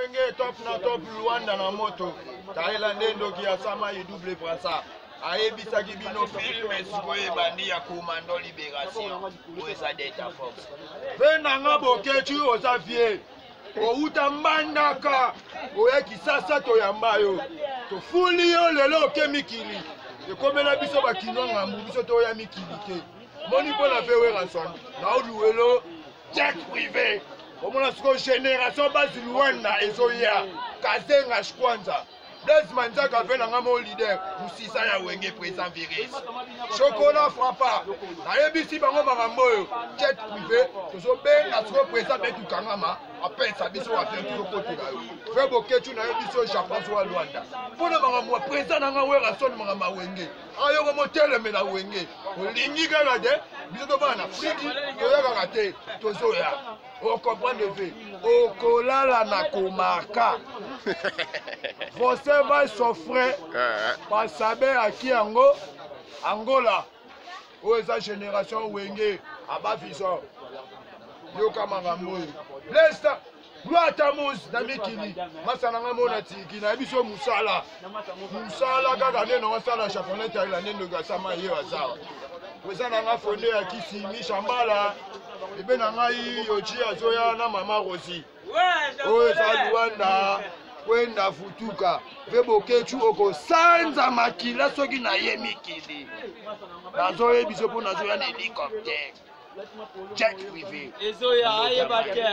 wenge top na top Luanda na moto Thailand ndoki ya sama yi double brassard ayebisaki bino filme sikoye bandi ya Commando Libération oza Delta Force pe nanga bokechu oza vie outa mandaka oya kisasa to yamba yo to fuli yo lelo ke mikili ekomela biso bakino ngambu biso to ya mikili te moni po na fewe ranson na oluwelo jet privé omona siko génération basi Luanda ezoya kazenga shkwanza Blaise Manzaka fait un leader pour 6 ans à Wenge présent virus. Chocolat frappa. Nayebi bango marambo jet privé. Tozo ben na siko présent de tout Kangama. Appelle sa biso a faire tout côté là. Fait boketu nayebi so Japon so Luanda. Pona marambo présent na nga wera son maramba Wenge. Ayo ko motel me na Wenge. Olingi kala de biso to bana friki to ya kate tozo ya. On comprend de fait. Okolala na komaka. Você vai sofrer para saber aqui Angola ou essa génération Wenge abafiso yoka mangamoi lesta Luatamus na mikili masana ngamona tiki na biso musala kaka nde no sala japonais Thailandais ndo gasama ye wazawa weza na nga fonde ya Kisimi Shambala ebe na ngai yochi azoya na mama Rosi o za Luanda kwenda futuka vebo kechu oko sanza makila soki na ye mikili nazo ye biso po nazo ya na hélicoptère jet privé ezo ya ayeba ke